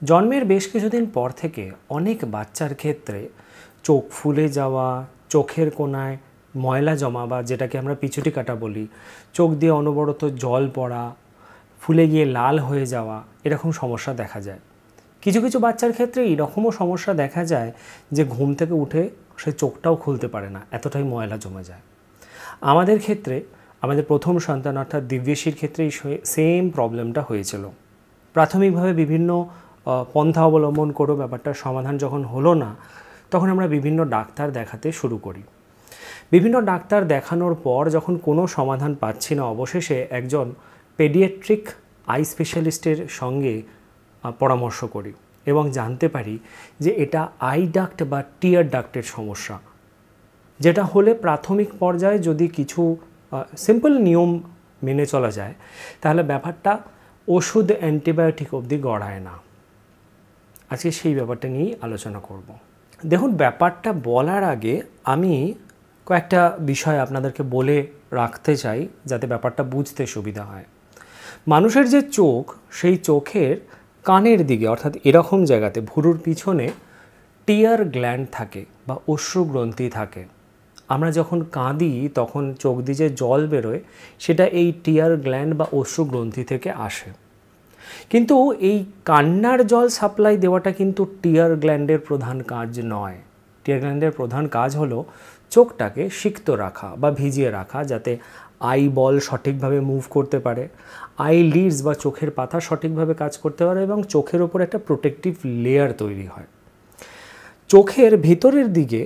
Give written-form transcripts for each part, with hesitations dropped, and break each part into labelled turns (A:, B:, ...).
A: জন্মের বেশ কিছুদিন পর থেকে অনেক বাচ্চার ক্ষেত্রে চোখ ফুলে যাওয়া, চোখের কোণায় ময়লা জমা বা যেটাকে আমরা পিছুটি কাটা বলি, চোখ দিয়ে অনবরত জল পড়া, ফুলে গিয়ে লাল হয়ে যাওয়া, এরকম সমস্যা দেখা যায়। কিছু কিছু বাচ্চার ক্ষেত্রে এরকমও সমস্যা দেখা যায় যে ঘুম থেকে উঠে সে চোখটাও খুলতে পারে না, এতটাই ময়লা জমে যায়। আমাদের ক্ষেত্রে, আমাদের প্রথম সন্তান অর্থাৎ দিব্যেশীর ক্ষেত্রে এই সেম প্রবলেমটা হয়েছিল। প্রাথমিকভাবে বিভিন্ন পন্থা অবলম্বন করেও ব্যাপারটার সমাধান যখন হলো না, তখন আমরা বিভিন্ন ডাক্তার দেখাতে শুরু করি। বিভিন্ন ডাক্তার দেখানোর পর যখন কোনো সমাধান পাচ্ছি না, অবশেষে একজন পেডিয়াট্রিক আই স্পেশালিস্টের সঙ্গে পরামর্শ করি এবং জানতে পারি যে এটা আই ডাক্ট বা টিয়ার ডাক্টের সমস্যা, যেটা হলে প্রাথমিক পর্যায়ে যদি কিছু সিম্পল নিয়ম মেনে চলা যায়, তাহলে ব্যাপারটা ওষুধ অ্যান্টিবায়োটিক অবধি গড়ায় না। আজকে সেই ব্যাপারটা নিয়েই আলোচনা করব। দেখুন, ব্যাপারটা বলার আগে আমি কয়েকটা বিষয় আপনাদেরকে বলে রাখতে চাই, যাতে ব্যাপারটা বুঝতে সুবিধা হয়। মানুষের যে চোখ, সেই চোখের কানের দিকে অর্থাৎ এরকম জায়গাতে ভুরুর পিছনে টিয়ার গ্ল্যান্ড থাকে বা অশ্রুগ্রন্থি থাকে। আমরা যখন কাঁদি তখন চোখ দিয়ে যে জল বেরোয়, সেটা এই টিয়ার গ্ল্যান্ড বা অশ্রুগ্রন্থি থেকে আসে। কিন্তু এই কান্নার জল সাপ্লাই দেওয়াটা কিন্তু টিয়ার গ্ল্যান্ডের প্রধান কাজ নয়। টিয়ার গ্ল্যান্ডের প্রধান কাজ হলো চোখটাকে সিক্ত রাখা বা ভিজিয়ে রাখা, যাতে আই বল সঠিকভাবে মুভ করতে পারে, আই লিডস বা চোখের পাতা সঠিকভাবে কাজ করতে পারে এবং চোখের ওপর একটা প্রোটেক্টিভ লেয়ার তৈরি হয়। চোখের ভিতরের দিকে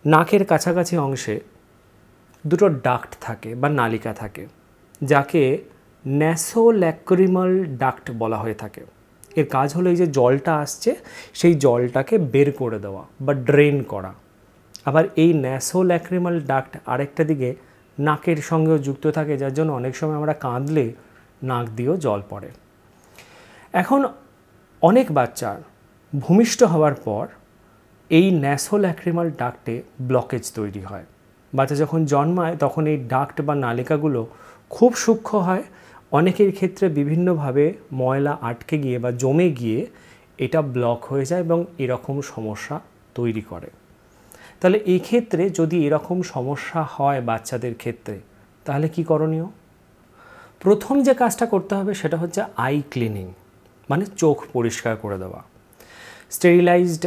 A: নাকের কাছাকাছি অংশে দুটো ডাক্ট থাকে বা নালিকা থাকে, যাকে ন্যাসোল্যাক্রিমাল ডাক্ট বলা হয়ে থাকে। এর কাজ হলো এই যে জলটা আসছে, সেই জলটাকে বের করে দেওয়া বা ড্রেন করা। আবার এই ন্যাসোল্যাক্রিমাল ডাক্ট আরেকটা দিকে নাকের সঙ্গেও যুক্ত থাকে, যার জন্য অনেক সময় আমরা কাঁদলে নাক দিয়েও জল পড়ে। এখন অনেক বাচ্চার ভূমিষ্ঠ হওয়ার পর এই ন্যাসোল্যাক্রিমাল ডাক্টে ব্লকেজ তৈরি হয়। বাচ্চা যখন জন্মায় তখন এই ডাক্ট বা নালিকাগুলো খুব সূক্ষ্ম হয়, অনেকের ক্ষেত্রে বিভিন্নভাবে ময়লা আটকে গিয়ে বা জমে গিয়ে এটা ব্লক হয়ে যায় এবং এরকম সমস্যা তৈরি করে। তাহলে এই ক্ষেত্রে যদি এরকম সমস্যা হয় বাচ্চাদের ক্ষেত্রে, তাহলে কি করণীয়? প্রথম যে কাজটা করতে হবে সেটা হচ্ছে আই ক্লিনিং, মানে চোখ পরিষ্কার করে দেওয়া। স্টেরিলাইজড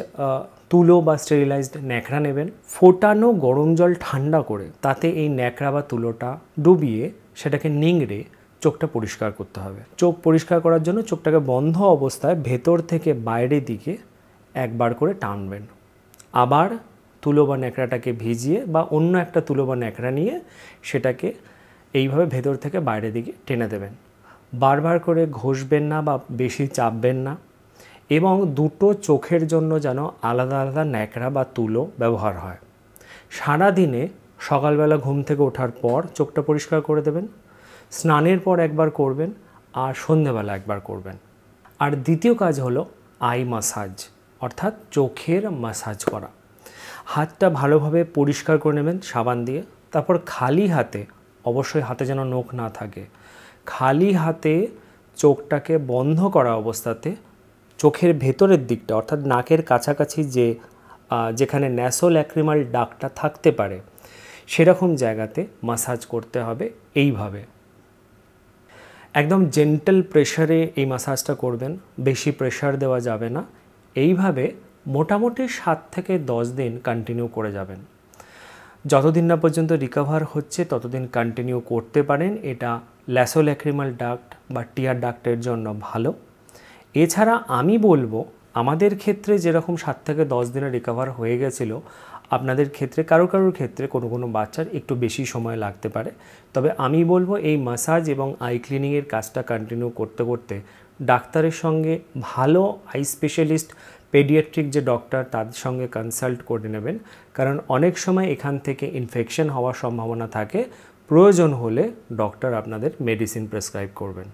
A: তুলো বা স্টেরিলাইজড ন্যাকড়া নেবেন, ফোটানো গরম জল ঠান্ডা করে তাতে এই ন্যাকড়া বা তুলোটা ডুবিয়ে সেটাকে নিংড়ে চোখটা পরিষ্কার করতে হবে। চোখ পরিষ্কার করার জন্য চোখটাকে বন্ধ অবস্থায় ভেতর থেকে বাইরের দিকে একবার করে টানবেন। আবার তুলো বা ন্যাকড়াটাকে ভিজিয়ে বা অন্য একটা তুলো বা ন্যাকড়া নিয়ে সেটাকে এইভাবে ভেতর থেকে বাইরের দিকে টেনে দেবেন। বারবার করে ঘষবেন না বা বেশি চাপবেন না, এবং দুটো চোখের জন্য যেন আলাদা আলাদা ন্যাকড়া বা তুলো ব্যবহার হয়। সারাদিনে সকালবেলা ঘুম থেকে ওঠার পর চোখটা পরিষ্কার করে দেবেন, স্নানের পর একবার করবেন আর সন্ধেবেলা একবার করবেন। আর দ্বিতীয় কাজ হলো আই মাসাজ, অর্থাৎ চোখের মাসাজ করা। হাতটা ভালোভাবে পরিষ্কার করে নেবেন সাবান দিয়ে, তারপর খালি হাতে, অবশ্যই হাতে যেন নখ না থাকে, খালি হাতে চোখটাকে বন্ধ করা অবস্থাতে চোখের ভেতরের দিকটা অর্থাৎ নাকের কাছাকাছি যেখানে ন্যাসোল্যাক্রিমাল ডাক্টটা থাকতে পারে সেরকম জায়গাতে মাসাজ করতে হবে। এইভাবে একদম জেন্টল প্রেশারে এই মাসাজটা করবেন, বেশি প্রেশার দেওয়া যাবে না। এইভাবে মোটামুটি 7 থেকে 10 দিন কন্টিনিউ করে যাবেন। যতদিন না পর্যন্ত রিকভার হচ্ছে ততদিন কন্টিনিউ করতে পারেন। এটা ন্যাসোল্যাক্রিমাল ডাক্ট বা টিয়ার ডাক্টের জন্য ভালো। এছাড়া আমি বলবো, আমাদের ক্ষেত্রে যেরকম 7 থেকে 10 দিনে রিকভার হয়ে গেছিলো, আপনাদের ক্ষেত্রে কারোর ক্ষেত্রে কোনো বাচ্চার একটু বেশি সময় লাগতে পারে। তবে আমি বলবো এই মাসাজ এবং আই ক্লিনিংয়ের কাজটা কন্টিনিউ করতে করতে ডাক্তারের সঙ্গে, ভালো আই স্পেশালিস্ট পেডিয়াট্রিক যে ডক্টর, তাদের সঙ্গে কনসাল্ট করে নেবেন। কারণ অনেক সময় এখান থেকে ইনফেকশন হওয়ার সম্ভাবনা থাকে, প্রয়োজন হলে ডক্টর আপনাদের মেডিসিন প্রেসক্রাইব করবেন।